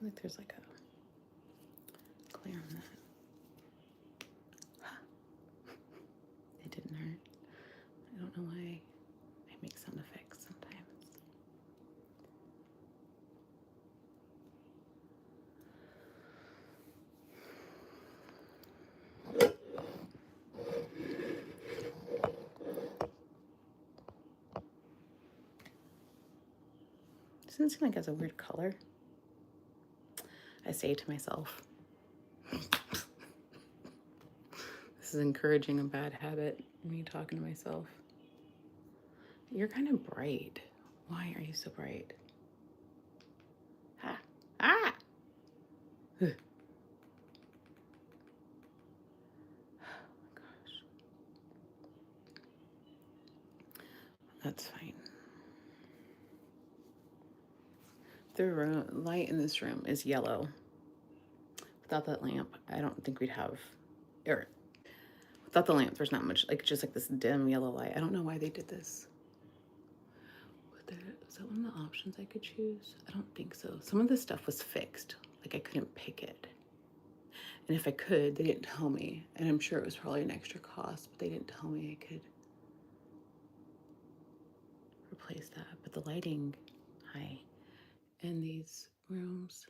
feel like there's like a glare on that. It didn't hurt. I don't know why I make sound effects sometimes. Doesn't it seem like it has a weird color? I say to myself, this is encouraging a bad habit, me talking to myself. You're kind of bright. Why are you so bright? Ah! Ah! Oh my gosh. That's fine. The light in this room is yellow. Without that lamp, I don't think we'd have, or without the lamp, there's not much, like just like this dim yellow light. I don't know why they did this. Was that one of the options I could choose? I don't think so. Some of this stuff was fixed. Like I couldn't pick it. And if I could, they didn't tell me. And I'm sure it was probably an extra cost, but they didn't tell me I could replace that. But the lighting, hi, in these rooms,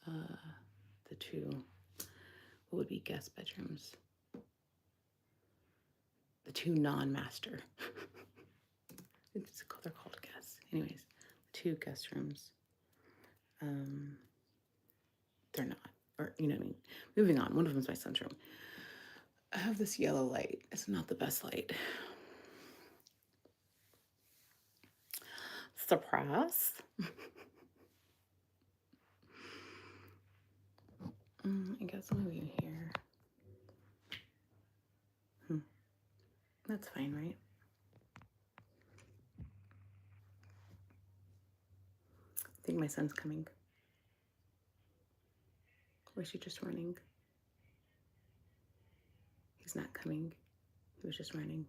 the two, what would be guest bedrooms? The two non-master. They're called guests. Anyways, two guest rooms. They're not, or you know what I mean. Moving on. One of them's my son's room. I have this yellow light. It's not the best light. Surprise. I guess I'll move you here. That's fine, right? I think my son's coming. Or is he just running? He's not coming. He was just running.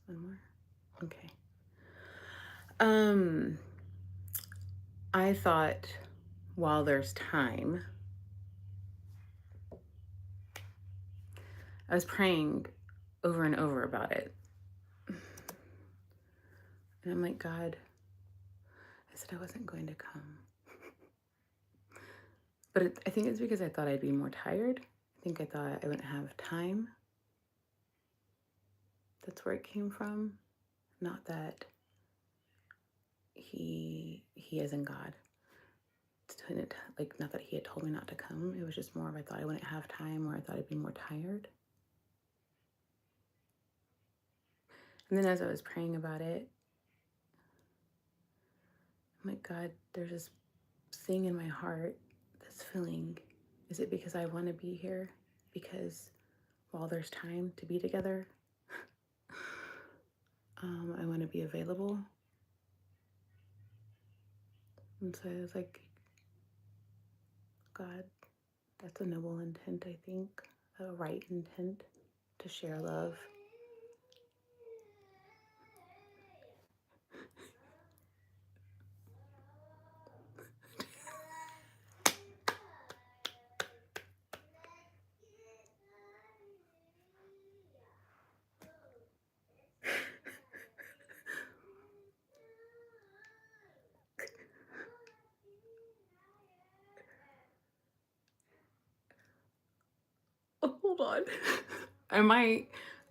One more? Okay. I thought while there's time, I was praying over and over about it. And I'm like, God, I said I wasn't going to come. But I think it's because I thought I'd be more tired. I think I thought I wouldn't have time. That's where it came from. Not that he isn't God. Like, not that he had told me not to come. It was just more of I thought I wouldn't have time, or I thought I'd be more tired. And then as I was praying about it, I'm like, God, there's this thing in my heart that's feeling, is it because I want to be here? Because while there's time to be together, I want to be available. And so I was like, God, that's a noble intent, I think, a right intent to share love. Oh, hold on. I'm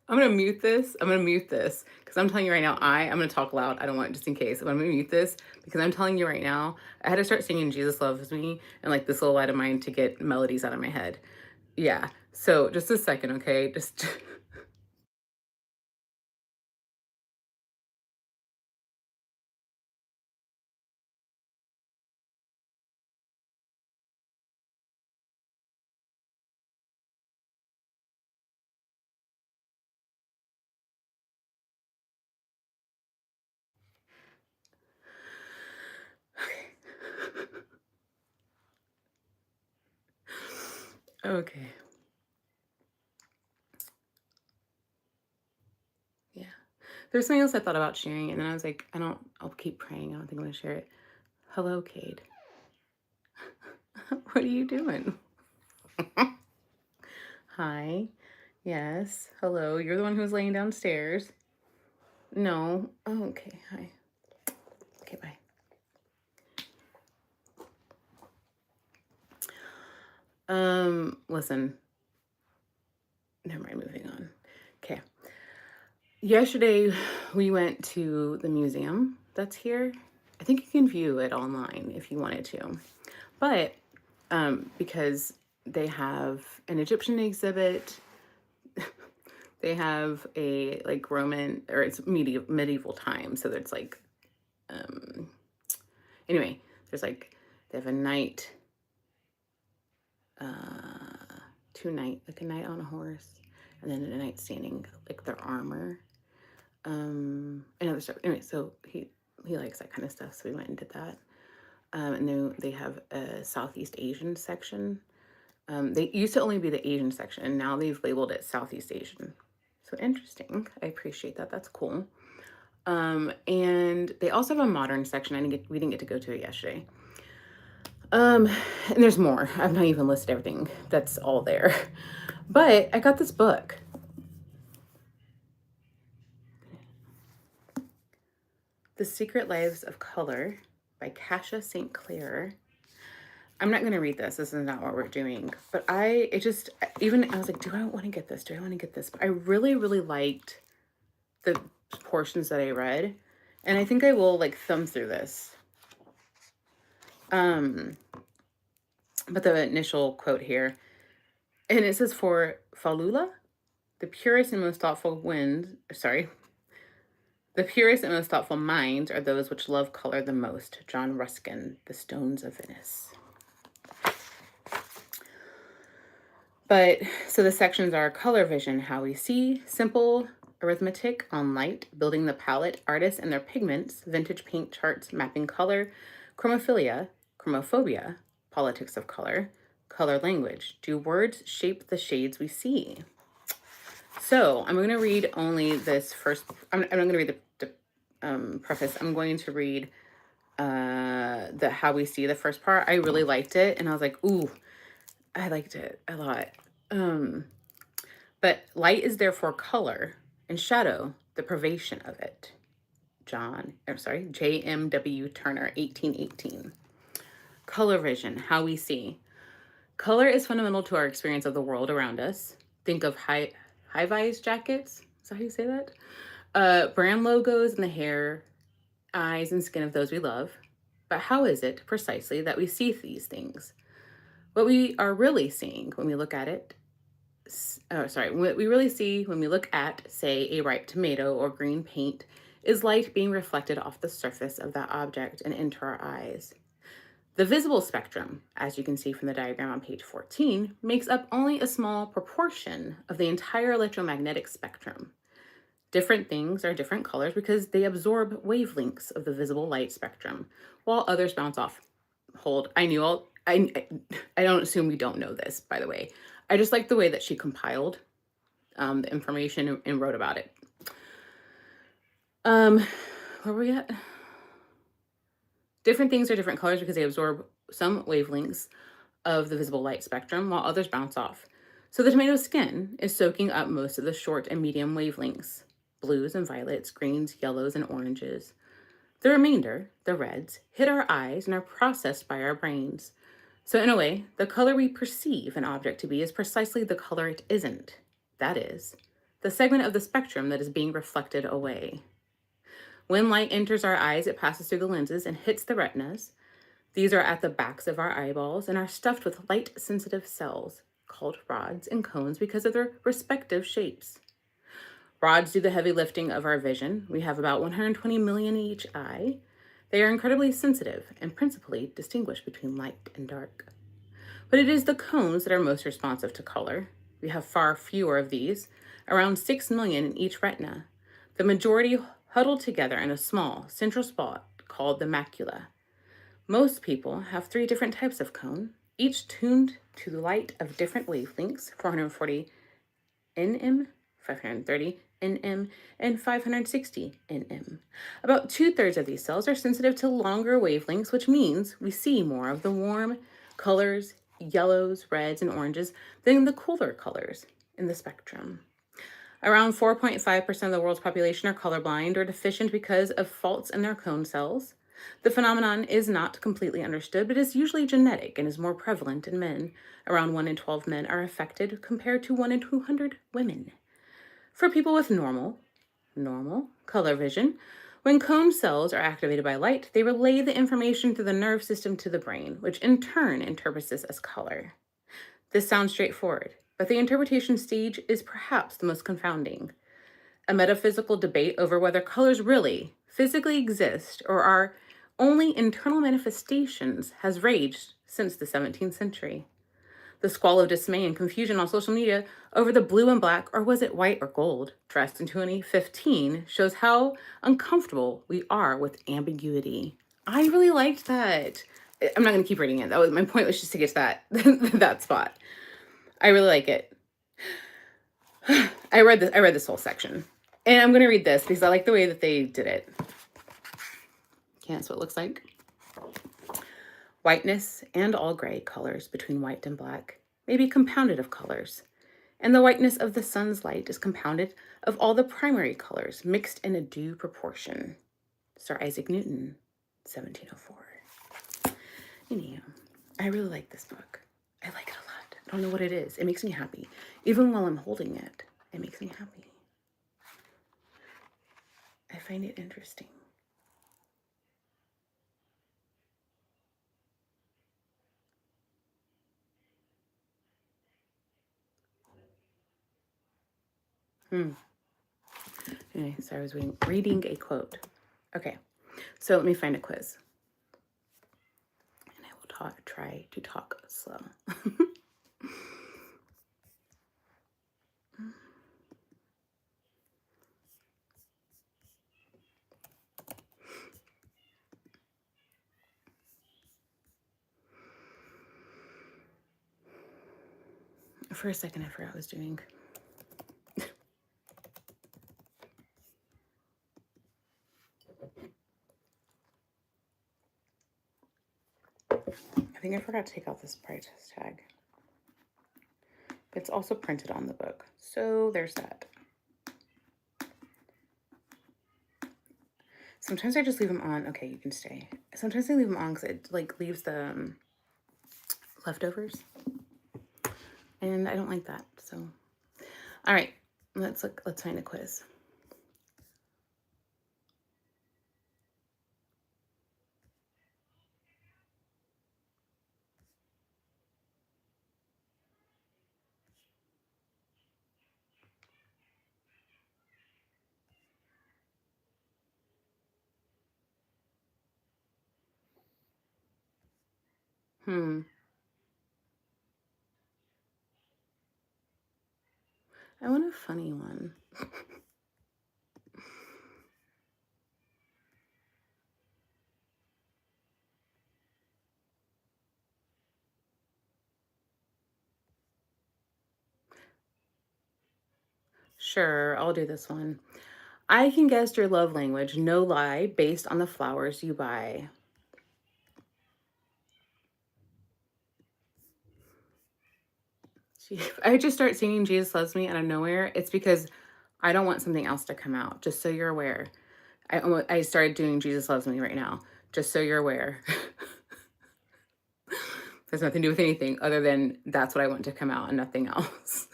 gonna mute this. I'm gonna mute this because I'm telling you right now, I'm gonna talk loud. I don't want it, just in case. But I'm gonna mute this because I'm telling you right now, I had to start singing Jesus Loves Me and like this little light of mine to get melodies out of my head. Yeah. So just a second, okay? Just okay. Yeah. There's something else I thought about sharing, and then I was like, I'll keep praying. I don't think I'm gonna share it. Hello, Cade. What are you doing? Hi. Yes. Hello. You're the one who's laying downstairs. No. Oh, okay. Hi. Okay, bye. Listen. Never mind, moving on. Okay. Yesterday we went to the museum that's here. I think you can view it online if you wanted to. But because they have an Egyptian exhibit, they have a like Roman, or it's medieval time, so there's like anyway, there's like they have a knight, like a knight on a horse, and then a knight standing like their armor, and other stuff. Anyway, so he likes that kind of stuff, so we went and did that. And then they have a Southeast Asian section. They used to only be the Asian section, and now they've labeled it Southeast Asian. So interesting. I appreciate that. That's cool. And they also have a modern section. We didn't get to go to it yesterday. And there's more. I've not even listed everything that's all there. But I got this book. The Secret Lives of Color by Kasia St. Clair. I'm not going to read this. This is not what we're doing. But I was like, do I want to get this? Do I want to get this? But I really, really liked the portions that I read. And I think I will like thumb through this. But the initial quote here, and it says, for Falula, the purest and most thoughtful minds are those which love color the most. John Ruskin, The Stones of Venice. But so the sections are color vision, how we see, simple arithmetic on light, building the palette, artists and their pigments, vintage paint charts, mapping color, chromophilia, chromophobia, politics of color, color language. Do words shape the shades we see? So I'm going to read only this first. I'm not going to read the preface. I'm going to read the how we see the first part. I really liked it, and I was like, ooh, I liked it a lot. But light is therefore color, and shadow the privation of it. J.M.W. Turner, 1818. Color vision, how we see. Color is fundamental to our experience of the world around us. Think of high-vis jackets. Is that how you say that? Brand logos in the hair, eyes, and skin of those we love. But how is it precisely that we see these things? What we are really seeing when we look at it, what we really see when we look at, say, a ripe tomato or green paint, is light being reflected off the surface of that object and into our eyes. The visible spectrum, as you can see from the diagram on page 14, makes up only a small proportion of the entire electromagnetic spectrum. Different things are different colors because they absorb wavelengths of the visible light spectrum, while others bounce off. I don't assume we don't know this, by the way. I just like the way that she compiled the information and wrote about it. Where were we at? Different things are different colors because they absorb some wavelengths of the visible light spectrum, while others bounce off. So the tomato skin is soaking up most of the short and medium wavelengths, blues and violets, greens, yellows, and oranges. The remainder, the reds, hit our eyes and are processed by our brains. So in a way, the color we perceive an object to be is precisely the color it isn't. That is, the segment of the spectrum that is being reflected away. When light enters our eyes, it passes through the lenses and hits the retinas. These are at the backs of our eyeballs and are stuffed with light-sensitive cells, called rods and cones because of their respective shapes. Rods do the heavy lifting of our vision. We have about 120 million in each eye. They are incredibly sensitive and principally distinguish between light and dark. But it is the cones that are most responsive to color. We have far fewer of these, around 6 million in each retina. The majority huddled together in a small central spot called the macula. Most people have 3 different types of cone, each tuned to the light of different wavelengths, 440 nm, 530 nm, and 560 nm. About 2/3 of these cells are sensitive to longer wavelengths, which means we see more of the warm colors, yellows, reds, and oranges than the cooler colors in the spectrum. Around 4.5% of the world's population are colorblind or deficient because of faults in their cone cells. The phenomenon is not completely understood, but is usually genetic and is more prevalent in men. Around 1 in 12 men are affected compared to 1 in 200 women. For people with normal color vision, when cone cells are activated by light, they relay the information through the nerve system to the brain, which in turn interprets this as color. This sounds straightforward, but the interpretation stage is perhaps the most confounding. A metaphysical debate over whether colors really physically exist or are only internal manifestations has raged since the 17th century. The squall of dismay and confusion on social media over the blue and black, or was it white or gold, dressed in 2015 shows how uncomfortable we are with ambiguity. I really liked that. I'm not going to keep reading it. My point was just to get to that that spot. I really like it. I read this whole section. And I'm going to read this because I like the way that they did it. Okay, that's what it looks like. Whiteness and all gray colors between white and black may be compounded of colors, and the whiteness of the sun's light is compounded of all the primary colors mixed in a due proportion. Sir Isaac Newton, 1704. Anyhow, I really like this book. I like it a lot. I don't know what it is. It makes me happy. Even while I'm holding it, it makes me happy. I find it interesting. Anyway, so I was reading a quote. Okay, so let me find a quiz. And I will try to talk slow. For a second, I forgot what I was doing. I think I forgot to take out this price tag. But it's also printed on the book. So there's that. Sometimes I just leave them on. Okay, you can stay. Sometimes I leave them on because it like leaves the leftovers. And I don't like that. So, all right, let's find a quiz. I want a funny one. Sure, I'll do this one. I can guess your love language, no lie, based on the flowers you buy. If I just start singing Jesus Loves Me out of nowhere, it's because I don't want something else to come out, just so you're aware. I started doing Jesus Loves Me right now, just so you're aware. Has nothing to do with anything other than that's what I want to come out and nothing else.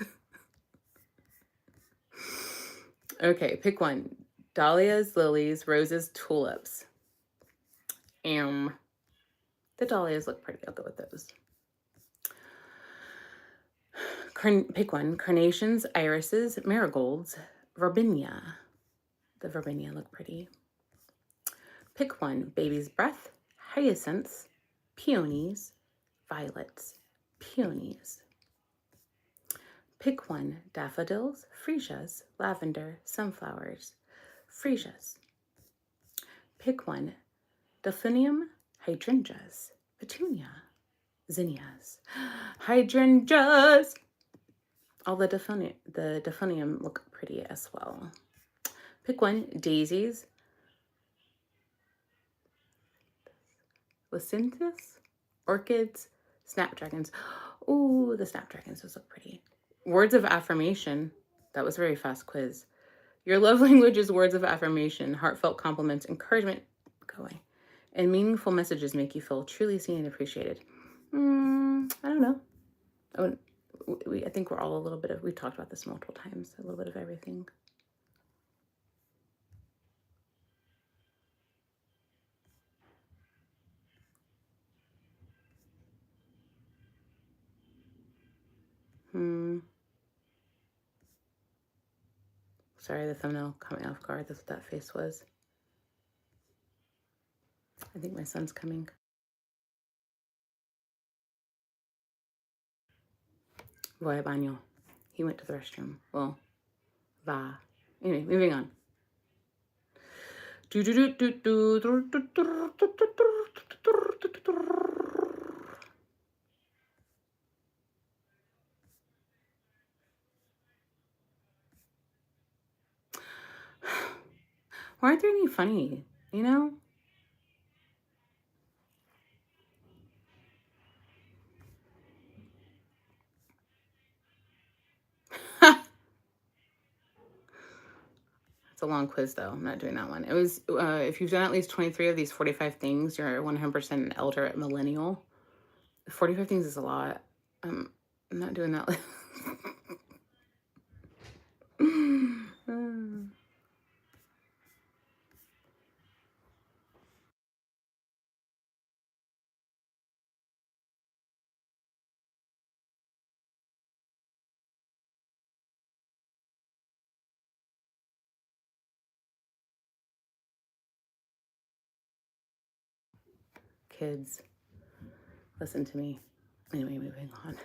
Okay, pick one. Dahlias, lilies, roses, tulips. The dahlias look pretty. I'll go with those. Pick one. Carnations, irises, marigolds, verbinia. The verbinia look pretty. Pick one. Baby's breath, hyacinths, peonies, violets, peonies. Pick one. Daffodils, freesias, lavender, sunflowers, freesias. Pick one. Delphinium, hydrangeas, petunia, zinnias, hydrangeas. All the delphinium look pretty as well. Pick one. Daisies. Leucanthus. Orchids. Snapdragons. Ooh, the snapdragons, those look pretty. Words of affirmation. That was a very fast quiz. Your love language is words of affirmation, heartfelt compliments, encouragement. Go away. And meaningful messages make you feel truly seen and appreciated. I don't know. I think we're all a little bit of, we've talked about this multiple times, a little bit of everything. Sorry, the thumbnail caught me off guard. That's what that face was. I think my son's coming. Voy al baño. He went to the restroom. Well, va. Anyway, moving on. Why aren't there any funny, you know? It's a long quiz, though. I'm not doing that one. It was, if you've done at least 23 of these 45 things, you're 100% an elder millennial. 45 things is a lot. I'm not doing that. Kids, listen to me. Anyway, moving on.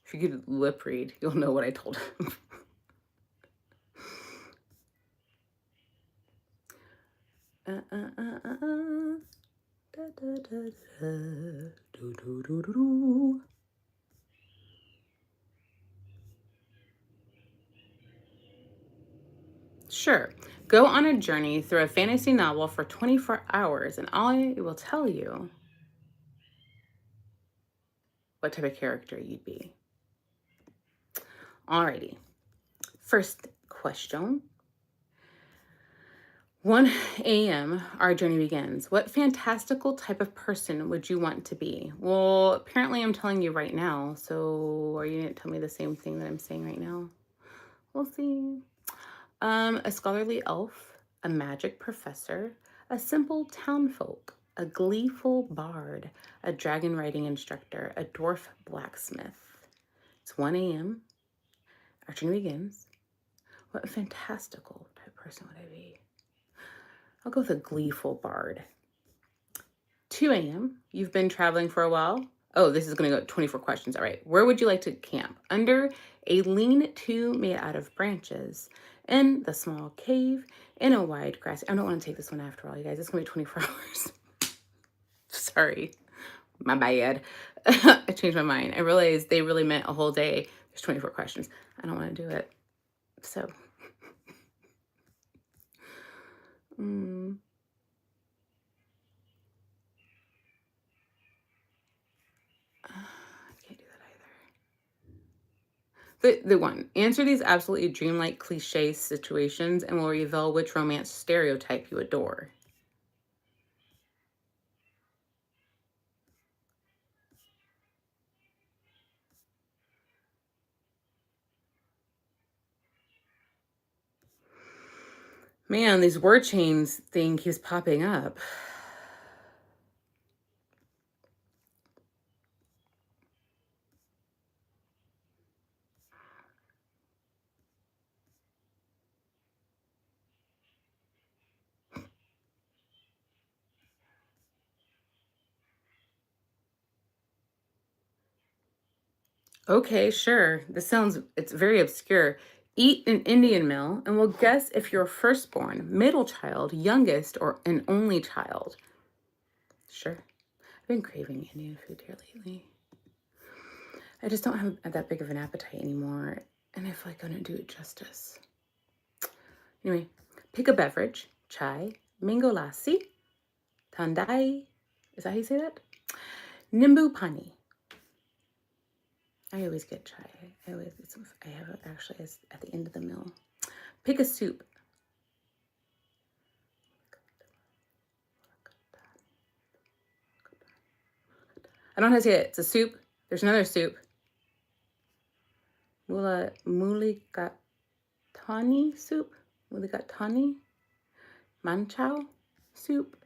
If you could lip read, you'll know what I told him. Sure. Go on a journey through a fantasy novel for 24 hours, and I will tell you what type of character you'd be. Alrighty. First question. 1 a.m., our journey begins. What fantastical type of person would you want to be? Well, apparently I'm telling you right now, so are you going to tell me the same thing that I'm saying right now? We'll see. A scholarly elf, a magic professor, a simple townfolk, a gleeful bard, a dragon riding instructor, a dwarf blacksmith. It's 1 a.m. Our journey begins. What fantastical type of person would I be? I'll go with a gleeful bard. 2 a.m. You've been traveling for a while. Oh, this is going to go 24 questions. All right. Where would you like to camp? Under a lean-to made out of branches, in the small cave, in a wide grass. I don't want to take this one after all, you guys. It's going to be 24 hours. Sorry. My bad. I changed my mind. I realized they really meant a whole day. There's 24 questions. I don't want to do it. So. I can't do that either. The one. Answer these absolutely dreamlike cliche situations and will reveal which romance stereotype you adore. Man, these word chains thing keeps popping up. Okay, sure. It's very obscure. Eat an Indian meal and we'll guess if you're firstborn, middle child, youngest, or an only child. Sure. I've been craving Indian food here lately. I just don't have that big of an appetite anymore. And I feel like I don't do it justice. Anyway, pick a beverage. Chai, mango lassi, tandai. Is that how you say that? Nimbu pani. I always get chai. I have it actually at the end of the meal. Pick a soup. I don't know how to say it. It's a soup. There's another soup. Mulligatawny soup. Mulligatawny. Manchow soup.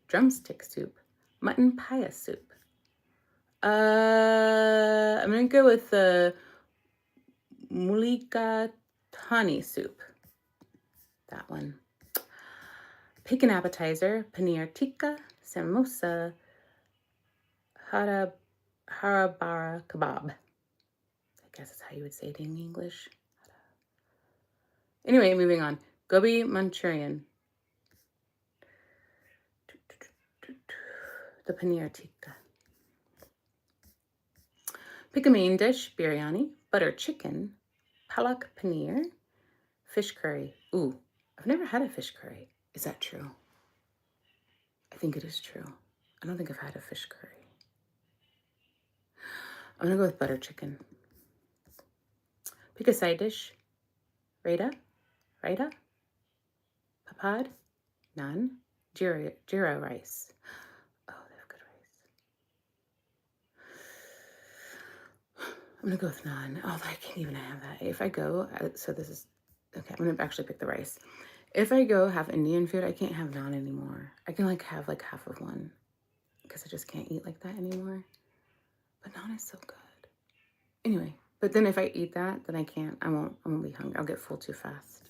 Drumstick soup. Mutton paya soup. I'm gonna go with the mulligatawny soup. That one. Pick an appetizer. Paneer tikka, samosa, harabara kebab. I guess that's how you would say it in English. Anyway, moving on. Gobi Manchurian. The paneer tikka. Pick a main dish. Biryani, butter chicken, palak paneer, fish curry. Ooh, I've never had a fish curry. Is that true? I think it is true. I don't think I've had a fish curry. I'm gonna go with butter chicken. Pick a side dish. Raita, papad, naan, jira rice. Oh, they have good rice. I'm gonna go with naan. Oh, I can't even have that. If I go, so this is, okay, I'm gonna actually pick the rice. If I go have Indian food, I can't have naan anymore. I can have half of one because I just can't eat like that anymore. But naan is so good. Anyway, but then if I eat that, then I can't. I won't be hungry. I'll get full too fast.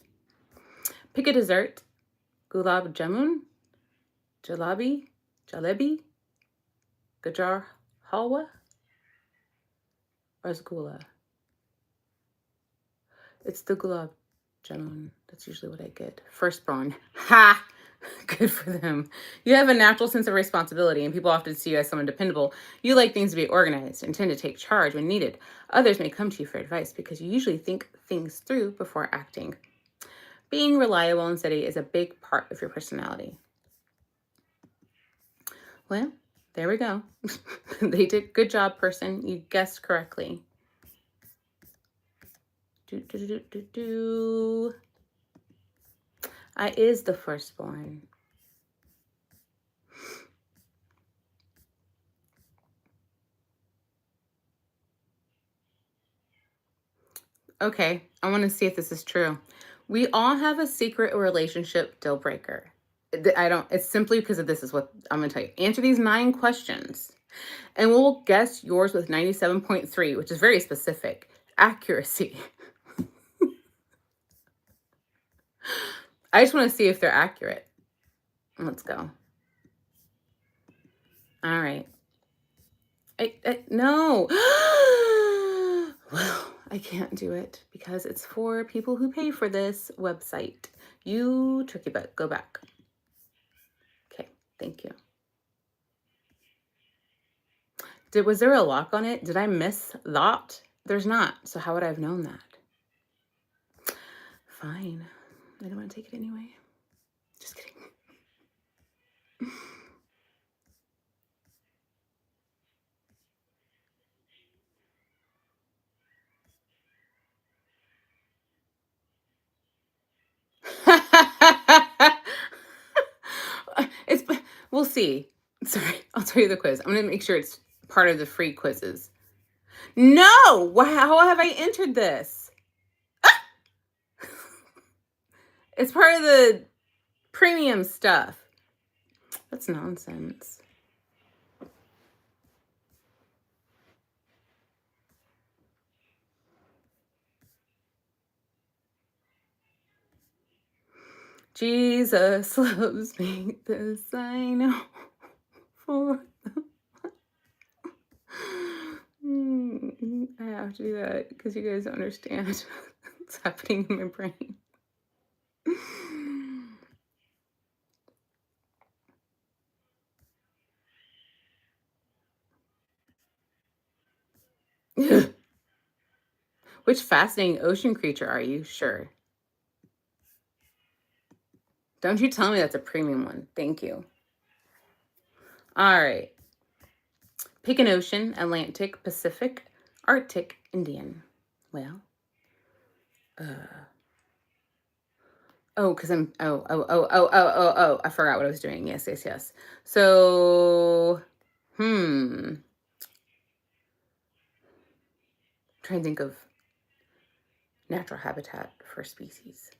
Pick a dessert. Gulab jamun, jalebi, gajar halwa, rasgulla. It's the gulab jamun. That's usually what I get. Firstborn. Ha! Good for them. You have a natural sense of responsibility, and people often see you as someone dependable. You like things to be organized and tend to take charge when needed. Others may come to you for advice because you usually think things through before acting. Being reliable and steady is a big part of your personality. Well, there we go. They did good job, person. You guessed correctly. I is the firstborn. Okay, I want to see if this is true. We all have a secret relationship deal breaker. It's simply because of this is what I'm going to tell you. Answer these 9 questions and we'll guess yours with 97.3, which is very specific. Accuracy. I just want to see if they're accurate. Let's go. All right. No. Well, I can't do it because it's for people who pay for this website. You tricky butt, go back. Okay, thank you. Was there a lock on it? Did I miss that? There's not. So how would I have known that? Fine. I don't want to take it anyway. Just kidding. We'll see. Sorry, I'll tell you the quiz. I'm going to make sure it's part of the free quizzes. No! How have I entered this? It's part of the premium stuff. That's nonsense. Jesus loves me, this I know. For I have to do that because you guys don't understand what's happening in my brain. Which fascinating ocean creature are you? Sure. Don't you tell me that's a premium one. Thank you. All right. Pick an ocean: Atlantic, Pacific, Arctic, Indian. Well, oh, because I forgot what I was doing. Yes, yes, yes. So, trying to think of natural habitat for species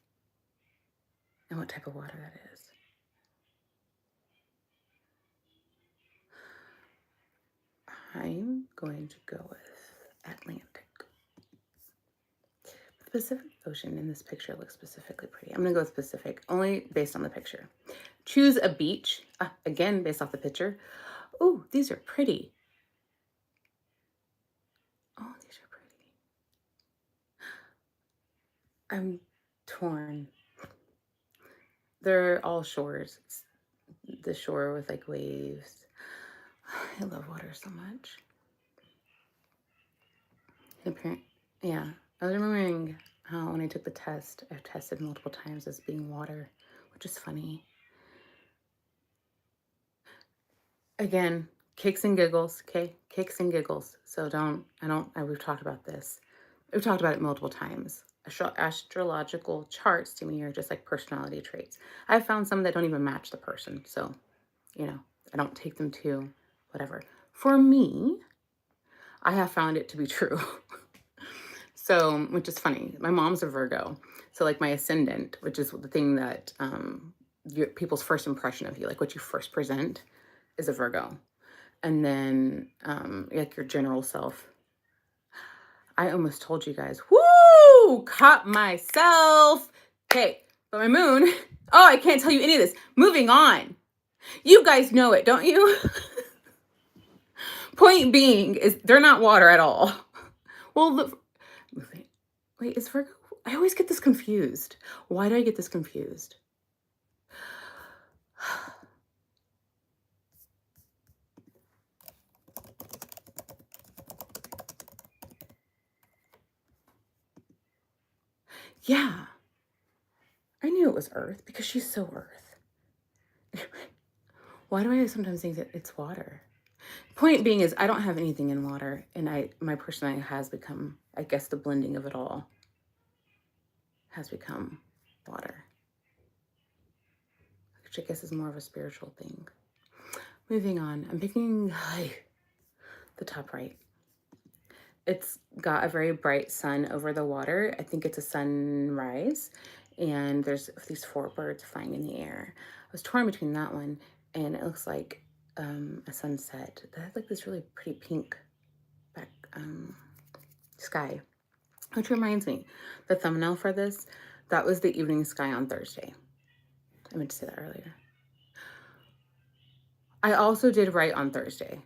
and what type of water that is. I'm going to go with Atlantic. The Pacific Ocean in this picture looks specifically pretty. I'm going to go with Pacific, only based on the picture. Choose a beach. Again, based off the picture. Oh, these are pretty. Oh, these are pretty. I'm torn. They're all shores. It's the shore with like waves. I love water so much. Yeah, I was remembering how when I took the test, I've tested multiple times as being water, which is funny. Again, kicks and giggles, okay? Kicks and giggles. So we've talked about this. We've talked about it multiple times. Astrological charts to me are just like personality traits. I've found some that don't even match the person. So, I don't take them to whatever. For me, I have found it to be true. So, which is funny. My mom's a Virgo. So like my ascendant, which is the thing that people's first impression of you, like what you first present, is a Virgo. And then like your general self. I almost told you guys, woo, caught myself. Okay, but my moon, oh, I can't tell you any of this. Moving on. You guys know it, don't you? Point being is they're not water at all. Well, wait, is Virgo? I always get this confused. Why do I get this confused? Yeah, I knew it was Earth because she's so Earth. Why do I sometimes think that it's water? Point being is I don't have anything in water, and my personality has become, I guess, the blending of it all has become water, which I guess is more of a spiritual thing. Moving on, I'm picking the top right. It's got a very bright sun over the water. I think it's a sunrise, and there's these 4 birds flying in the air. I was torn between that one, and it looks like a sunset that has like this really pretty pink back sky. Which reminds me, the thumbnail for this, that was the evening sky on Thursday. I meant to say that earlier. I also did write on Thursday.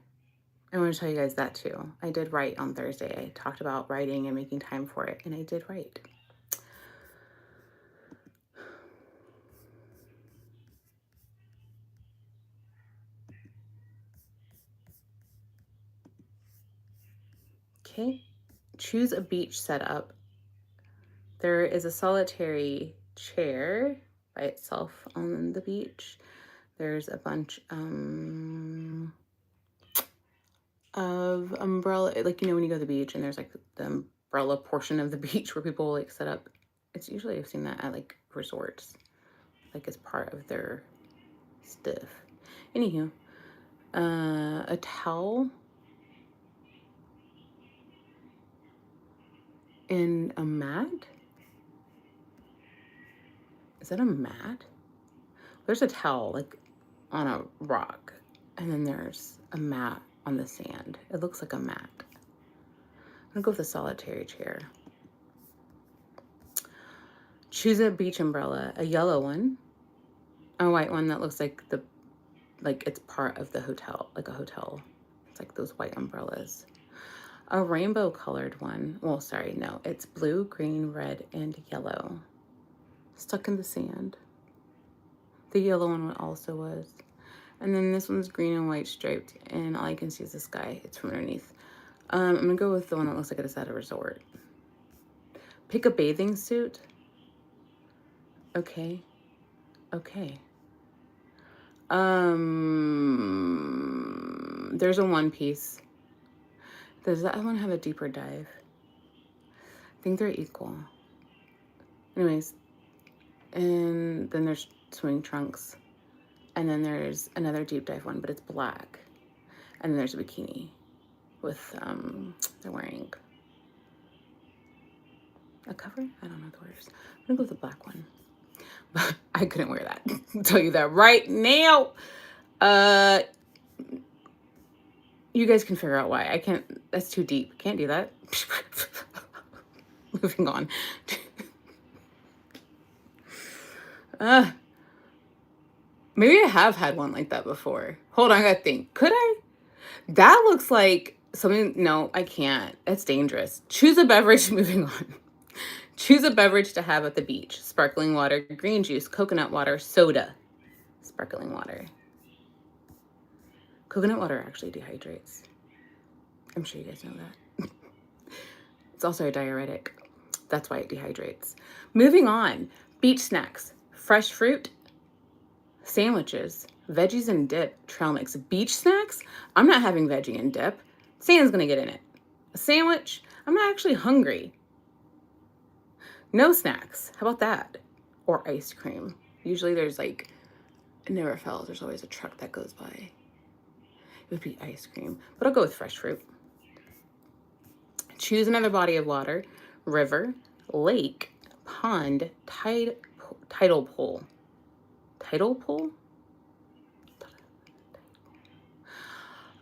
I want to tell you guys that too. I did write on Thursday. I talked about writing and making time for it, and I did write. Okay, choose a beach setup. There is a solitary chair by itself on the beach. There's a bunch of umbrella, like, when you go to the beach and there's like the umbrella portion of the beach where people like set up. It's usually, I've seen that at like resorts, like as part of their stuff. Anywho, a towel and a mat. Is that a mat? There's a towel like on a rock, and then there's a mat on the sand. It looks like a mat. I'm gonna go with a solitary chair. Choose a beach umbrella, a yellow one, a white one that looks like it's part of the hotel, like a hotel. It's like those white umbrellas. A rainbow colored one. Well, sorry, no, it's blue, green, red, and yellow. Stuck in the sand. The yellow one also was. And then this one's green and white striped, and all I can see is the sky. It's from underneath. I'm gonna go with the one that looks like it's at a resort. Pick a bathing suit. Okay. Okay. There's a one piece. Does that one have a deeper dive? I think they're equal. Anyways, and then there's swimming trunks. And then there's another deep dive one, but it's black. And then there's a bikini with, they're wearing a cover? I don't know what the word is. I'm gonna go with the black one. But I couldn't wear that. I'll tell you that right now. You guys can figure out why. I can't, that's too deep. Can't do that. Moving on. Maybe I have had one like that before. Hold on, I gotta think. Could I? That looks like something, no, I can't. That's dangerous. Choose a beverage, moving on. Choose a beverage to have at the beach. Sparkling water, green juice, coconut water, soda. Sparkling water. Coconut water actually dehydrates. I'm sure you guys know that. It's also a diuretic. That's why it dehydrates. Moving on. Beach snacks. Fresh fruit, sandwiches, veggies and dip, trail mix. Beach snacks? I'm not having veggie and dip. Sand's gonna get in it. A sandwich? I'm not actually hungry. No snacks. How about that? Or ice cream. Usually there's like, it never fails. There's always a truck that goes by. It would be ice cream, but I'll go with fresh fruit. Choose another body of water. River, lake, pond, tidal pool. Tidal pool?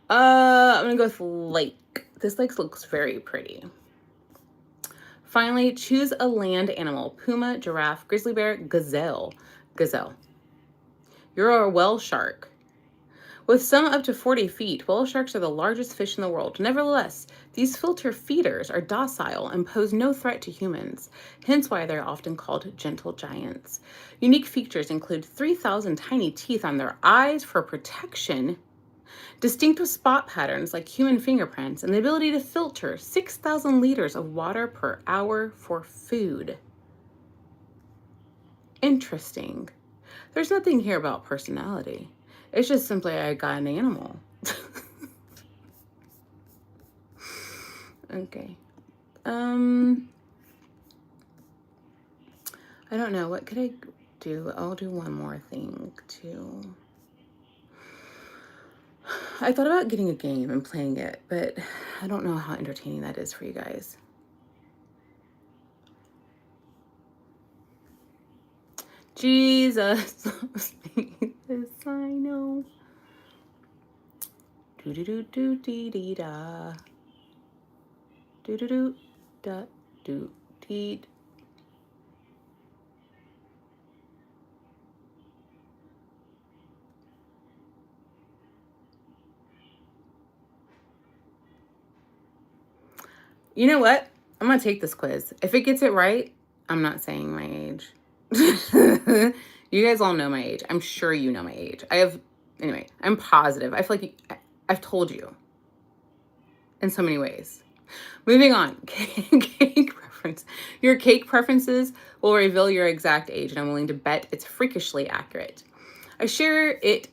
I'm gonna go with lake. This lake looks very pretty. Finally, choose a land animal. Puma, giraffe, grizzly bear, gazelle. Gazelle. You're a whale shark. With some up to 40 feet, whale sharks are the largest fish in the world. Nevertheless, these filter feeders are docile and pose no threat to humans, hence why they're often called gentle giants. Unique features include 3,000 tiny teeth on their eyes for protection, distinctive spot patterns like human fingerprints, and the ability to filter 6,000 liters of water per hour for food. Interesting. There's nothing here about personality. It's just simply I got an animal. Okay. I don't know. What could I do? I'll do one more thing too. I thought about getting a game and playing it, but I don't know how entertaining that is for you guys. Jesus loves me. This I know. Do do do do dee dee da. Do do do da do dee. You know what? I'm gonna take this quiz. If it gets it right, I'm not saying my age. You guys all know my age. I'm sure you know my age. Anyway, I'm positive. I feel like I've told you in so many ways. Moving on. Cake preference. Your cake preferences will reveal your exact age, and I'm willing to bet it's freakishly accurate. I share it.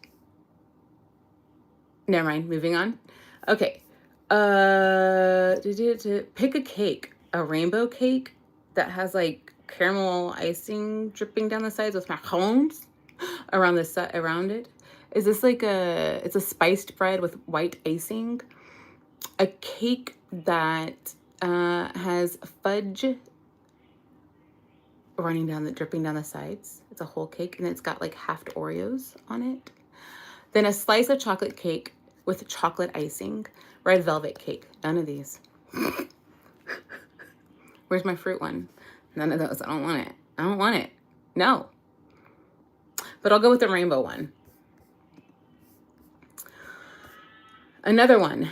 Never mind. Moving on. Okay. Pick a cake. A rainbow cake that has like caramel icing dripping down the sides with macarons around it. Is this like it's a spiced bread with white icing? A cake that has fudge dripping down the sides. It's a whole cake, and then it's got like halved Oreos on it. Then a slice of chocolate cake with chocolate icing. Red velvet cake. None of these. Where's my fruit one? None of those. I don't want it. I don't want it. No. But I'll go with the rainbow one. Another one.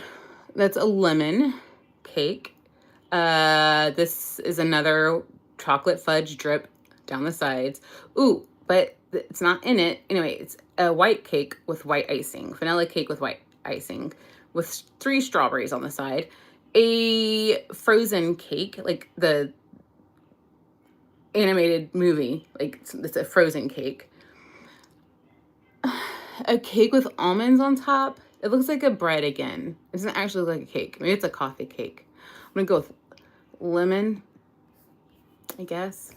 That's a lemon cake. This is another chocolate fudge drip down the sides. Ooh, but it's not in it. Anyway, it's a white cake with white icing. Vanilla cake with white icing with 3 strawberries on the side. A frozen cake, like the animated movie. Like it's a Frozen cake. A cake with almonds on top. It looks like a bread again. It doesn't actually look like a cake. Maybe it's a coffee cake. I'm gonna go with lemon, I guess.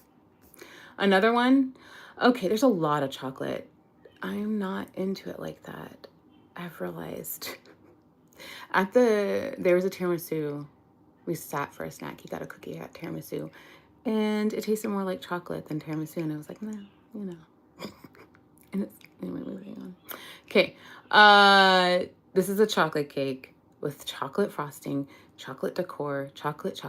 Another one. Okay, there's a lot of chocolate. I'm not into it like that. I've realized. There was a tiramisu. We sat for a snack. He got a cookie at tiramisu. And it tasted more like chocolate than tiramisu. And I was like, no, you know. And it's, anyway, moving on. Okay. This is a chocolate cake with chocolate frosting, chocolate decor, chocolate.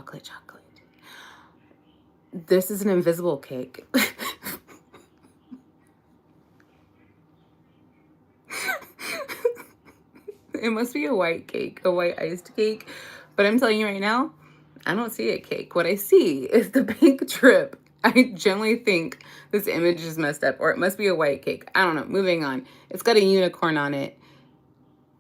This is an invisible cake. It must be a white cake, a white iced cake. But I'm telling you right now, I don't see a cake. What I see is the pink drip. I generally think this image is messed up, or it must be a white cake. I don't know. Moving on. It's got a unicorn on it.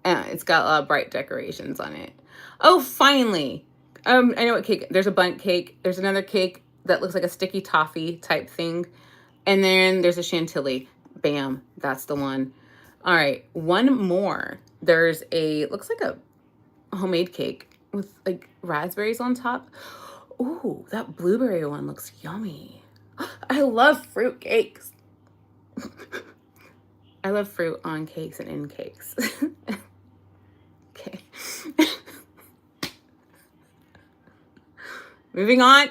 It's got a lot of bright decorations on it. Oh, finally. I know what cake. There's a bundt cake. There's another cake that looks like a sticky toffee type thing. And then there's a chantilly. Bam. That's the one. All right. One more. There's looks like a homemade cake with like raspberries on top. Ooh, that blueberry one looks yummy. I love fruit cakes. I love fruit on cakes and in cakes. Okay. Moving on.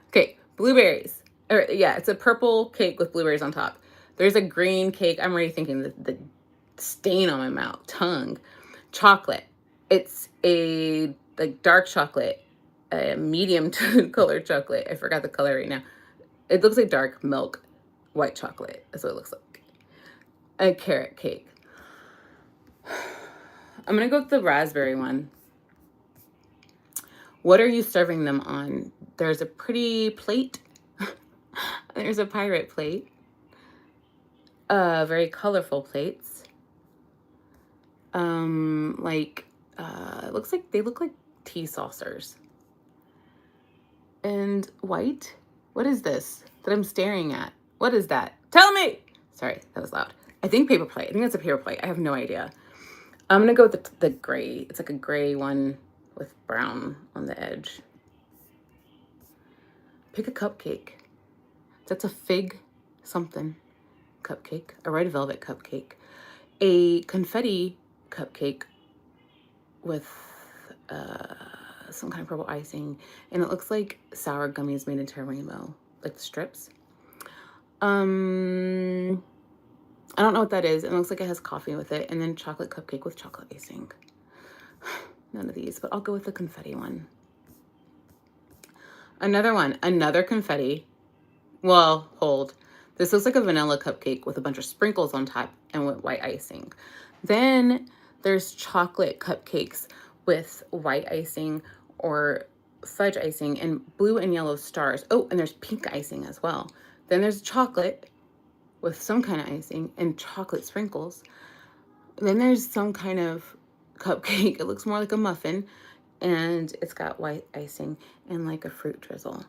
Okay, blueberries. Yeah, it's a purple cake with blueberries on top. There's a green cake. I'm already thinking the stain on my mouth, tongue. Chocolate. It's a like dark chocolate, a medium colored chocolate. I forgot the color right now. It looks like dark milk, white chocolate. That's what it looks like. A carrot cake. I'm gonna go with the raspberry one. What are you serving them on? There's a pretty plate. There's a pirate plate. Very colorful plates. It looks like they look like tea saucers. And white? What is this that I'm staring at? What is that? Tell me! Sorry, that was loud. I think paper plate. I think that's a paper plate. I have no idea. I'm gonna go with the gray. It's like a gray one with brown on the edge. Pick a cupcake. That's a fig something cupcake, a red velvet cupcake, a confetti cupcake with some kind of purple icing, and it looks like sour gummies made into a rainbow, like the strips. I don't know what that is. It looks like it has coffee with it, and then chocolate cupcake with chocolate icing. None of these, but I'll go with the confetti one. Another one, another confetti. Well, hold. This looks like a vanilla cupcake with a bunch of sprinkles on top and with white icing. Then there's chocolate cupcakes with white icing or fudge icing and blue and yellow stars. Oh, and there's pink icing as well. Then there's chocolate with some kind of icing and chocolate sprinkles. Then there's some kind of cupcake. It looks more like a muffin, and it's got white icing and like a fruit drizzle.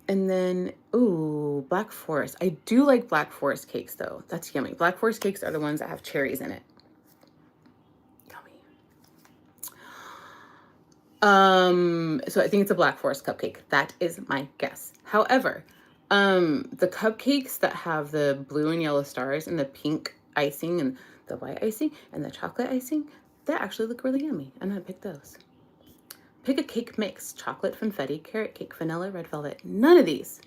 And then, ooh, Black Forest. I do like Black Forest cakes, though. That's yummy. Black Forest cakes are the ones that have cherries in it. Yummy. So I think it's a Black Forest cupcake. That is my guess. However, the cupcakes that have the blue and yellow stars and the pink icing and the white icing and the chocolate icing, they actually look really yummy. I'm gonna pick those. Pick a cake mix. Chocolate, confetti, carrot cake, vanilla, red velvet. None of these.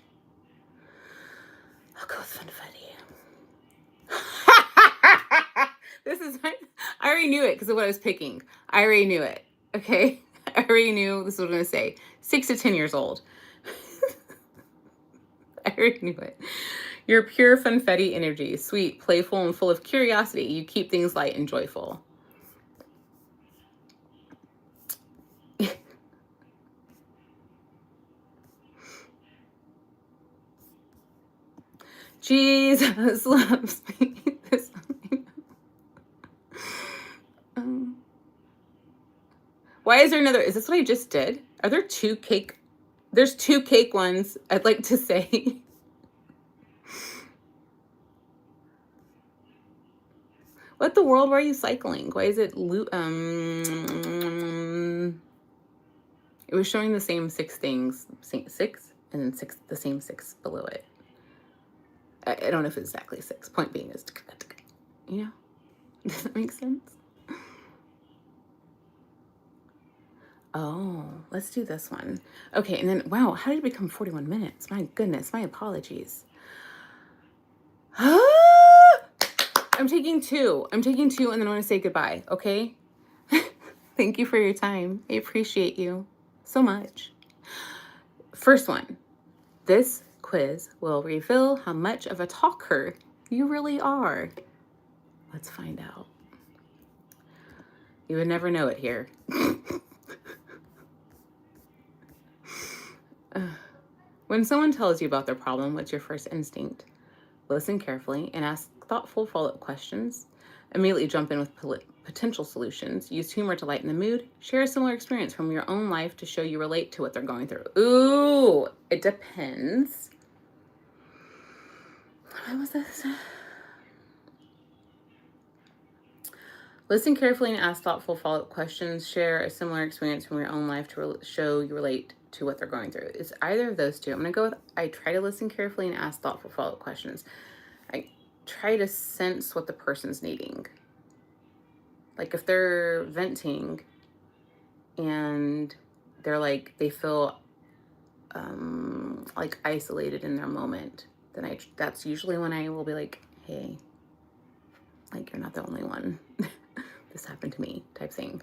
I'll go with confetti. I already knew it because of what I was picking. I already knew it. Okay? I already knew this was what I'm going to say. 6 to 10 years old. I already knew it. Your pure funfetti energy. Sweet, playful, and full of curiosity. You keep things light and joyful. Jesus loves me. Why is there another? Is this what I just did? Are there two cake? There's two cake ones, I'd like to say. What the world? Why are you cycling? Why is it it was showing the same 6 things, six, and then the same 6 below it. I don't know if it's exactly 6. Point being is, you know, does that make sense? Oh, let's do this one. Okay, and then, wow, how did it become 41 minutes? My goodness, my apologies. I'm taking 2. I'm taking 2, and then I'm going to say goodbye, okay? Thank you for your time. I appreciate you so much. First one. This quiz will reveal how much of a talker you really are. Let's find out. You would never know it here. When someone tells you about their problem, what's your first instinct? Listen carefully and ask thoughtful follow-up questions. Immediately jump in with potential solutions. Use humor to lighten the mood. Share a similar experience from your own life to show you relate to what they're going through. Ooh, it depends. What was this? Listen carefully and ask thoughtful follow-up questions. Share a similar experience from your own life to show you relate to what they're going through. It's either of those two. I'm going to go with I try to listen carefully and ask thoughtful follow-up questions. I try to sense what the person's needing. Like if they're venting and they're like, they feel like isolated in their moment, then that's usually when I will be like, hey, like you're not the only one. This happened to me type thing.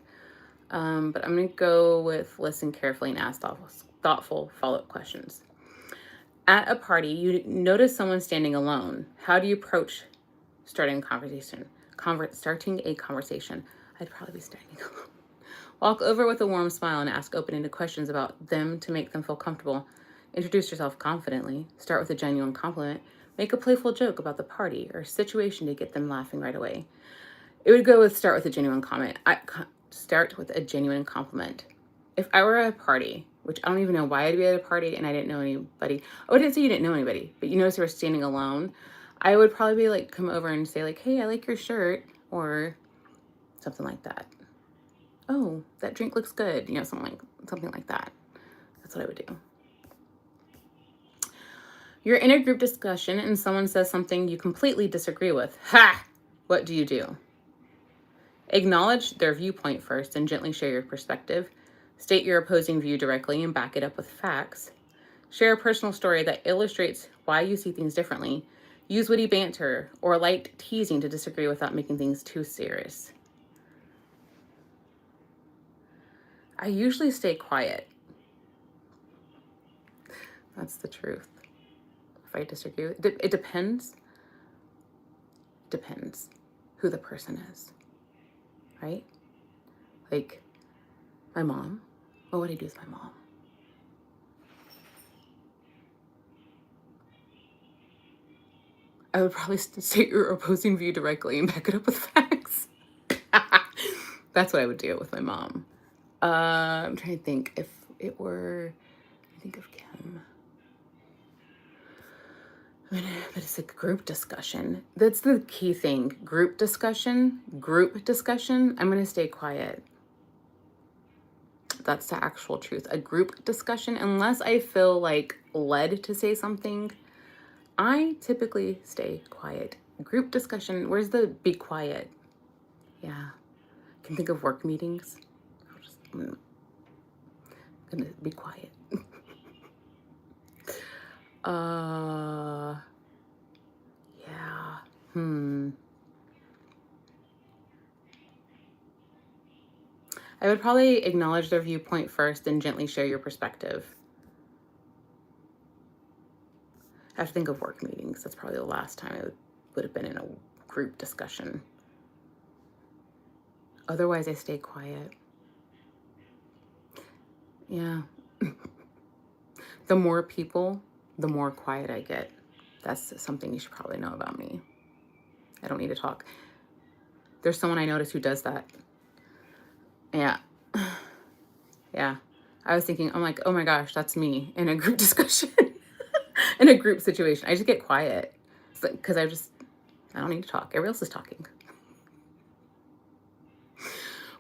But I'm going to go with listen carefully and ask thoughtful follow-up questions. At a party, you notice someone standing alone. How do you approach starting a conversation? I'd probably be standing alone. Walk over with a warm smile and ask open-ended questions about them to make them feel comfortable. Introduce yourself confidently. Start with a genuine compliment. Make a playful joke about the party or situation to get them laughing right away. It would go with start with a genuine comment. Start with a genuine compliment. If I were at a party, which I don't even know why I'd be at a party and I didn't know anybody. Oh, I didn't say you didn't know anybody, but you notice you were standing alone. I would probably be like, come over and say like, hey, I like your shirt, or something like that. Oh, that drink looks good. You know, something like that. That's what I would do. You're in a group discussion and someone says something you completely disagree with. Ha! What do you do? Acknowledge their viewpoint first and gently share your perspective. State your opposing view directly and back it up with facts. Share a personal story that illustrates why you see things differently. Use witty banter or light teasing to disagree without making things too serious. I usually stay quiet. That's the truth. If I disagree, it depends. Depends who the person is, right? Like my mom. What would I do with my mom? I would probably state your opposing view directly and back it up with facts. That's what I would do with my mom. I'm trying to think if it were, I think of Kim. But it's a group discussion. That's the key thing. Group discussion. I'm going to stay quiet. That's the actual truth. A group discussion, unless I feel like led to say something, I typically stay quiet. Group discussion, where's the be quiet? Yeah. I can think of work meetings. I'm gonna be quiet. Yeah. I would probably acknowledge their viewpoint first and gently share your perspective. I have to think of work meetings. That's probably the last time I would have been in a group discussion. Otherwise, I stay quiet. Yeah. The more people, the more quiet I get. That's something you should probably know about me. I don't need to talk. There's someone I notice who does that. Yeah. Yeah. I was thinking, I'm like, oh my gosh, that's me in a group discussion, in a group situation. I just get quiet because I don't need to talk. Everybody else is talking.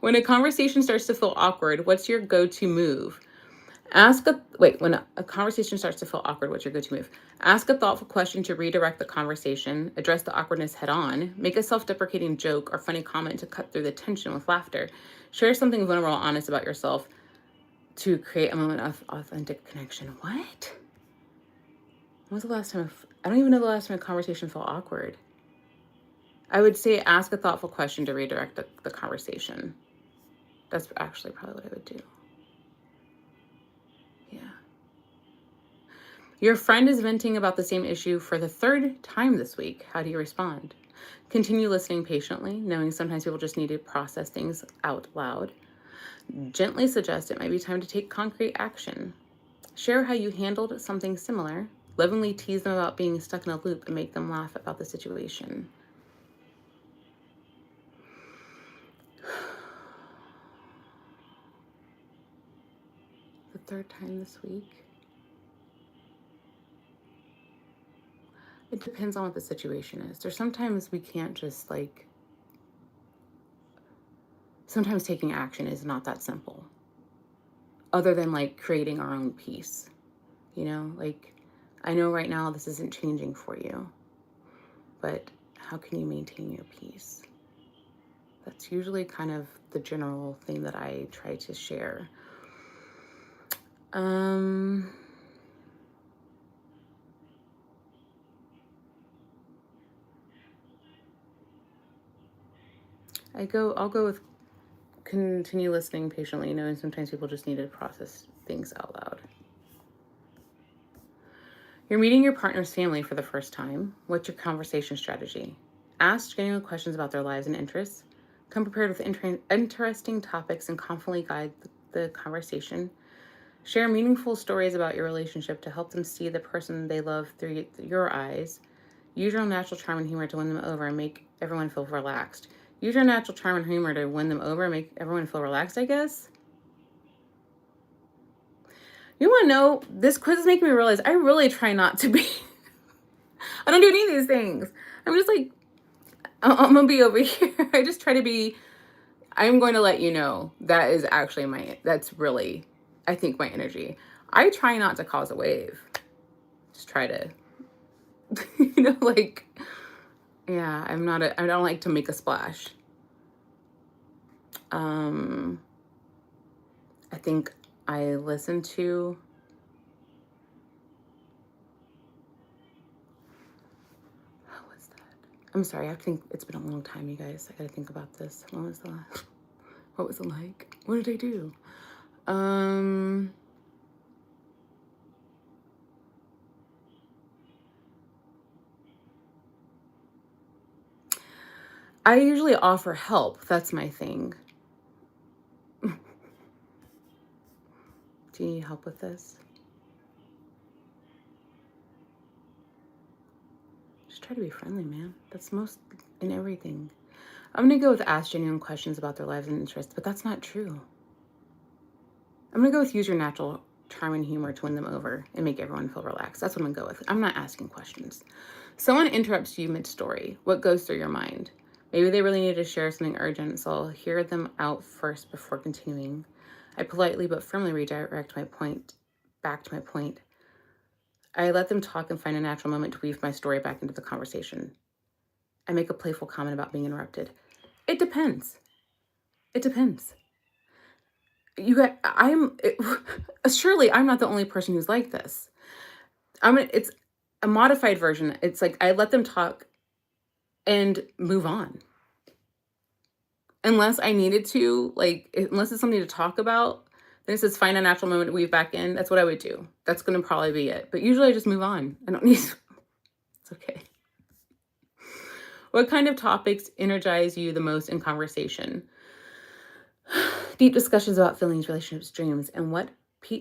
When a conversation starts to feel awkward, what's your go-to move? When a conversation starts to feel awkward, what's your go-to move? Ask a thoughtful question to redirect the conversation, address the awkwardness head on, make a self-deprecating joke or funny comment to cut through the tension with laughter, share something vulnerable or honest about yourself to create a moment of authentic connection. What? When was the last time? I don't even know the last time a conversation felt awkward. I would say ask a thoughtful question to redirect the conversation. That's actually probably what I would do. Yeah. Your friend is venting about the same issue for the third time this week. How do you respond? Continue listening patiently, knowing sometimes people just need to process things out loud. Gently suggest it might be time to take concrete action. Share how you handled something similar. Lovingly tease them about being stuck in a loop and make them laugh about the situation. The third time this week. It depends on what the situation is. There's sometimes we can't just sometimes taking action is not that simple. Other than creating our own peace. I know right now this isn't changing for you, but how can you maintain your peace? That's usually kind of the general thing that I try to share. I'll go with continue listening patiently, knowing sometimes people just need to process things out loud. You're meeting your partner's family for the first time. What's your conversation strategy? Ask genuine questions about their lives and interests. Come prepared with interesting topics and confidently guide the conversation. Share meaningful stories about your relationship to help them see the person they love through your eyes. Use your natural charm and humor to win them over and make everyone feel relaxed. Use your natural charm and humor to win them over and make everyone feel relaxed, I guess. You want to know, this quiz is making me realize I really try not to be, I don't do any of these things. I'm just I'm going to be over here. I just try to be, I'm going to let you know that is actually that's really, I think, my energy. I try not to cause a wave. Just try to, yeah, I don't like to make a splash. I think I listen to, what's that? I'm sorry, I think it's been a long time, you guys. I gotta think about this. What was it like? What did I do? I usually offer help. That's my thing. Do you need help with this? Just try to be friendly, man. That's most in everything. I'm going to go with ask genuine questions about their lives and interests, but that's not true. I'm going to go with use your natural charm and humor to win them over and make everyone feel relaxed. That's what I'm going to go with. I'm not asking questions. Someone interrupts you mid-story. What goes through your mind? Maybe they really need to share something urgent, so I'll hear them out first before continuing. I politely but firmly redirect back to my point. I let them talk and find a natural moment to weave my story back into the conversation. I make a playful comment about being interrupted. It depends. It depends. Surely I'm not the only person who's like this. It's a modified version. It's I let them talk and move on. Unless I needed to, unless it's something to talk about, then it says find a natural moment to weave back in. That's what I would do. That's going to probably be it. But usually I just move on. I don't need to. It's okay. What kind of topics energize you the most in conversation? Deep discussions about feelings, relationships, dreams, and what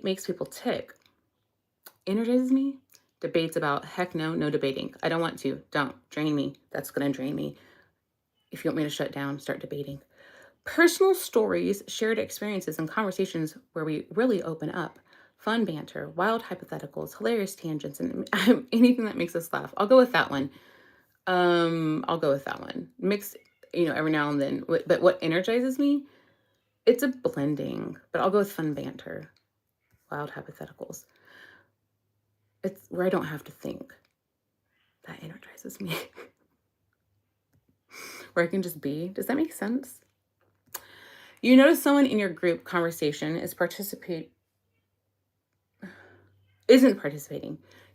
makes people tick. Energizes me? Debates about heck no debating. I don't want to. Don't. Drain me. That's going to drain me. If you want me to shut down, start debating. Personal stories, shared experiences, and conversations where we really open up. Fun banter, wild hypotheticals, hilarious tangents, and anything that makes us laugh. I'll go with that one. Mix, every now and then. But what energizes me? It's a blending, but I'll go with fun banter, loud hypotheticals. It's where I don't have to think. That energizes me. Where I can just be. Does that make sense? You notice someone in your group conversation isn't participating.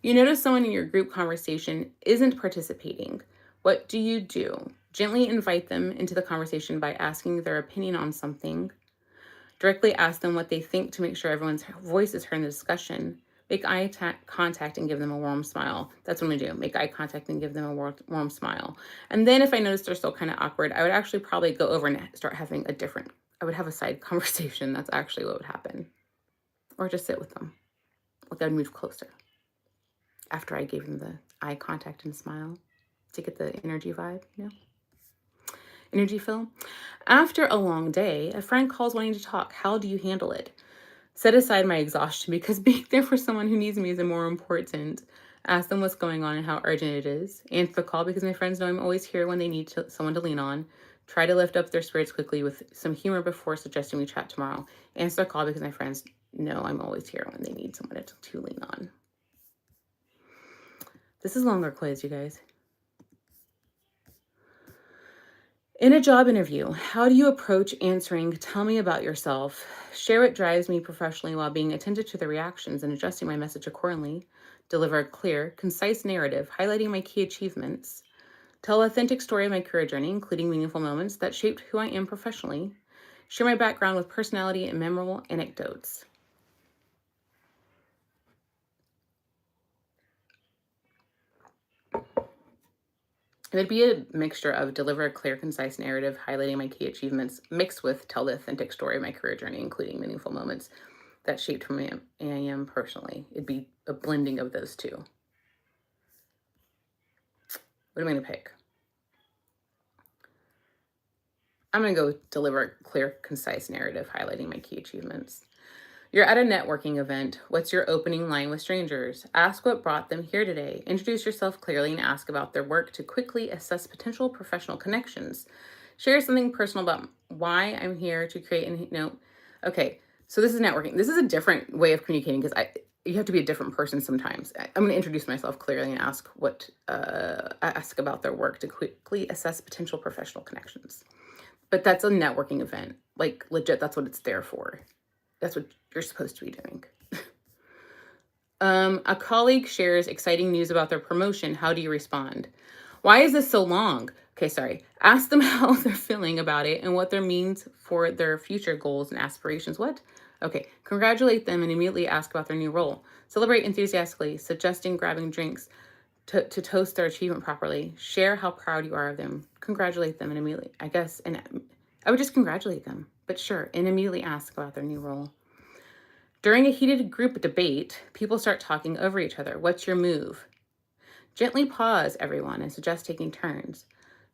You notice someone in your group conversation isn't participating. What do you do? Gently invite them into the conversation by asking their opinion on something. Directly ask them what they think to make sure everyone's voice is heard in the discussion. Make eye contact and give them a warm smile. That's what I'm gonna do. Make eye contact and give them a warm smile. And then if I notice they're still kind of awkward, I would actually probably go over and start having I would have a side conversation. That's actually what would happen. Or just sit with them. Like I'd move closer after I gave them the eye contact and smile to get the energy vibe, energy fill. After a long day, a friend calls wanting to talk. How do you handle it? Set aside my exhaustion because being there for someone who needs me is more important. Ask them what's going on and how urgent it is. Answer the call because my friends know I'm always here when they need someone to lean on. Try to lift up their spirits quickly with some humor before suggesting we chat tomorrow. Answer the call because my friends know I'm always here when they need someone to lean on. This is a longer quiz, you guys. In a job interview, how do you approach answering, tell me about yourself? Share what drives me professionally while being attentive to the reactions and adjusting my message accordingly. Deliver a clear, concise narrative highlighting my key achievements. Tell an authentic story of my career journey, including meaningful moments that shaped who I am professionally. Share my background with personality and memorable anecdotes. It would be a mixture of deliver a clear, concise narrative highlighting my key achievements, mixed with tell the authentic story of my career journey, including meaningful moments that shaped who I am personally. It'd be a blending of those two. What am I going to pick? I'm going to go with deliver a clear, concise narrative highlighting my key achievements. You're at a networking event. What's your opening line with strangers? Ask what brought them here today. Introduce yourself clearly and ask about their work to quickly assess potential professional connections. Share something personal about why I'm here to create Okay, so this is networking. This is a different way of communicating because you have to be a different person sometimes. I'm going to introduce myself clearly and ask about their work to quickly assess potential professional connections. But that's a networking event. Like legit, that's what it's there for. That's what you're supposed to be doing. A colleague shares exciting news about their promotion. How do you respond? Why is this so long? Okay, sorry. Ask them how they're feeling about it and what their means for their future goals and aspirations. What? Okay, congratulate them and immediately ask about their new role. Celebrate enthusiastically, suggesting grabbing drinks to toast their achievement properly. Share how proud you are of them. Congratulate them and immediately, and I would just congratulate them, but sure, and immediately ask about their new role. During a heated group debate, people start talking over each other. What's your move? Gently pause everyone and suggest taking turns.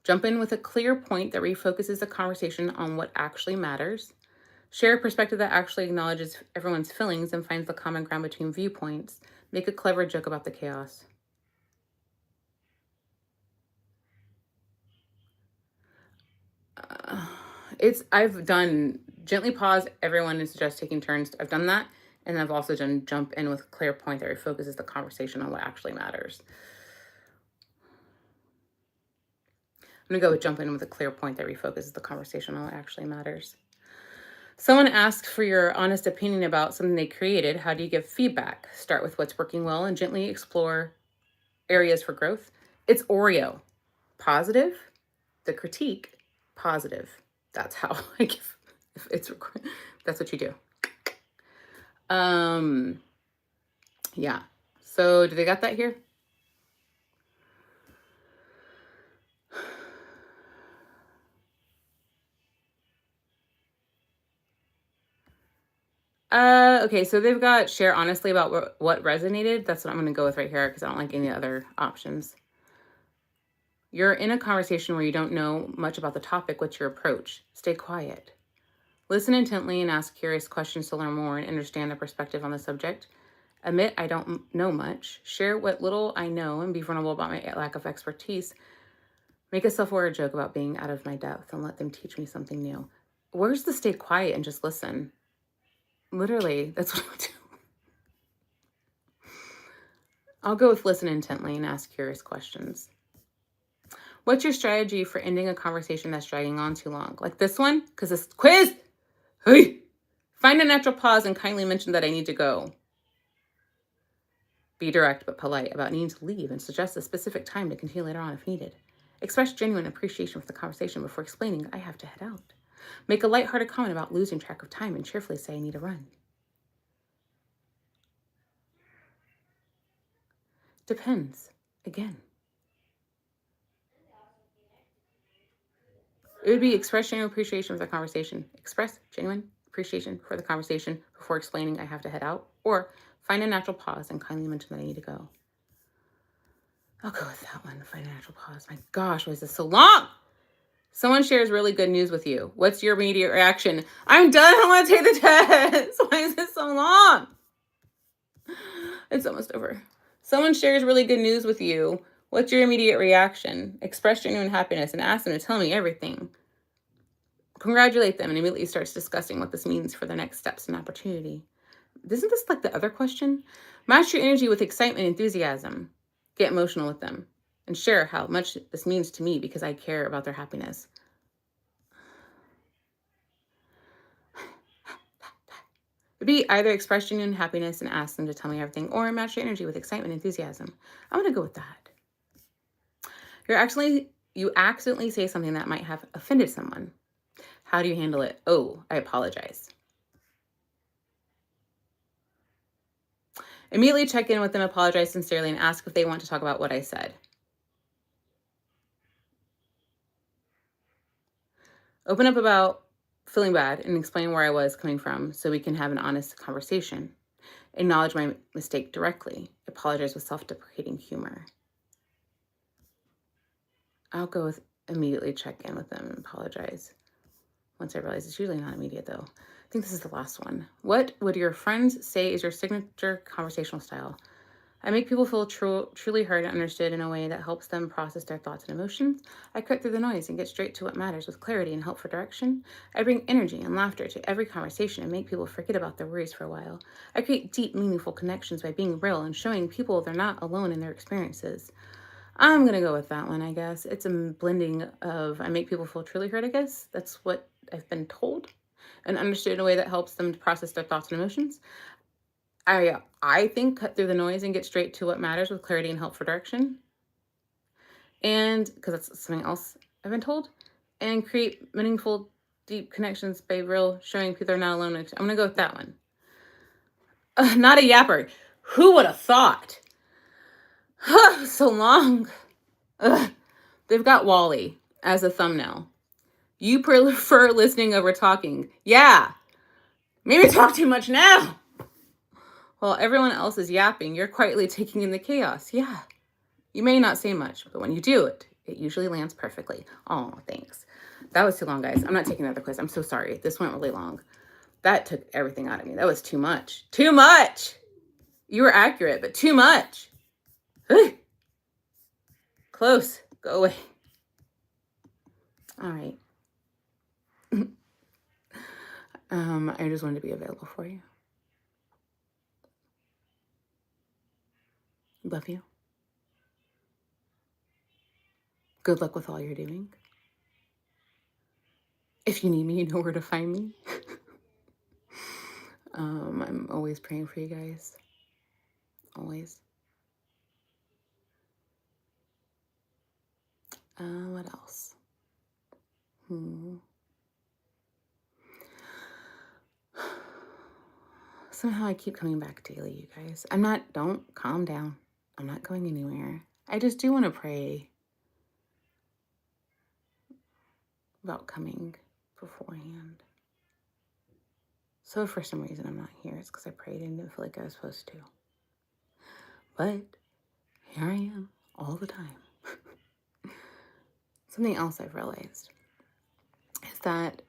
Jump in with a clear point that refocuses the conversation on what actually matters. Share a perspective that actually acknowledges everyone's feelings and finds the common ground between viewpoints. Make a clever joke about the chaos. I've done gently pause everyone and suggest taking turns. I've done that. And I've also done jump in with a clear point that refocuses the conversation on what actually matters. I'm going to go with jump in with a clear point that refocuses the conversation on what actually matters. Someone asks for your honest opinion about something they created. How do you give feedback? Start with what's working well and gently explore areas for growth. It's Oreo. Positive. The critique. Positive. That's how I give. That's what you do. Yeah. So do they got that here? Okay, so they've got share honestly about what resonated. That's what I'm going to go with right here because I don't like any other options. You're in a conversation where you don't know much about the topic. What's your approach? Stay quiet. Listen intently and ask curious questions to learn more and understand the perspective on the subject. Admit I don't know much. Share what little I know and be vulnerable about my lack of expertise. Make a self-aware joke about being out of my depth and let them teach me something new. Where's the stay quiet and just listen? Literally, that's what I would do. I'll go with listen intently and ask curious questions. What's your strategy for ending a conversation that's dragging on too long? Like this one? Because this quiz. Hey! Find a natural pause and kindly mention that I need to go. Be direct but polite about needing to leave and suggest a specific time to continue later on if needed. Express genuine appreciation for the conversation before explaining I have to head out. Make a lighthearted comment about losing track of time and cheerfully say I need to run. Depends. Again. It would be express genuine appreciation for the conversation. Express genuine appreciation for the conversation before explaining I have to head out. Or find a natural pause and kindly mention that I need to go. I'll go with that one. Find a natural pause. My gosh, why is this so long? Someone shares really good news with you. What's your immediate reaction? I'm done. I don't want to take the test. Why is this so long? It's almost over. Someone shares really good news with you. What's your immediate reaction? Express genuine happiness and ask them to tell me everything. Congratulate them and immediately starts discussing what this means for the next steps and opportunity. Isn't this like the other question? Match your energy with excitement and enthusiasm. Get emotional with them and share how much this means to me because I care about their happiness. It'd be either express genuine happiness and ask them to tell me everything, or match your energy with excitement and enthusiasm. I'm going to go with that. You accidentally say something that might have offended someone. How do you handle it? Oh, I apologize. Immediately check in with them, apologize sincerely, and ask if they want to talk about what I said. Open up about feeling bad and explain where I was coming from so we can have an honest conversation. Acknowledge my mistake directly. Apologize with self-deprecating humor. I'll go with immediately check in with them and apologize. Once I realize it's usually not immediate though. I think this is the last one. What would your friends say is your signature conversational style? I make people feel truly heard and understood in a way that helps them process their thoughts and emotions. I cut through the noise and get straight to what matters with clarity and helpful direction. I bring energy and laughter to every conversation and make people forget about their worries for a while. I create deep, meaningful connections by being real and showing people they're not alone in their experiences. I'm going to go with that one, I guess. It's a blending of I make people feel truly heard, I guess. That's what I've been told and understood in a way that helps them to process their thoughts and emotions. I think cut through the noise and get straight to what matters with clarity and helpful direction. And because that's something else I've been told. And create meaningful, deep connections by real showing people they're not alone. I'm going to go with that one. Not a yapper. Who would have thought? So long. They've got Wally as a thumbnail. You prefer listening over talking. Yeah. Maybe talk too much now. While everyone else is yapping, you're quietly taking in the chaos. Yeah. You may not say much, but when you do it, it usually lands perfectly. Oh, thanks. That was too long, guys. I'm not taking another quiz. I'm so sorry. This went really long. That took everything out of me. That was too much. Too much. You were accurate, but too much. Close. Go away. All right. I just wanted to be available for you. Love you. Good luck with all you're doing. If you need me, you know where to find me. I'm always praying for you guys. Always. What else? Somehow I keep coming back daily, you guys. Don't calm down. I'm not going anywhere. I just do want to pray about coming beforehand. So if for some reason I'm not here, it's because I prayed and didn't feel like I was supposed to. But here I am all the time. Something else I've realized is that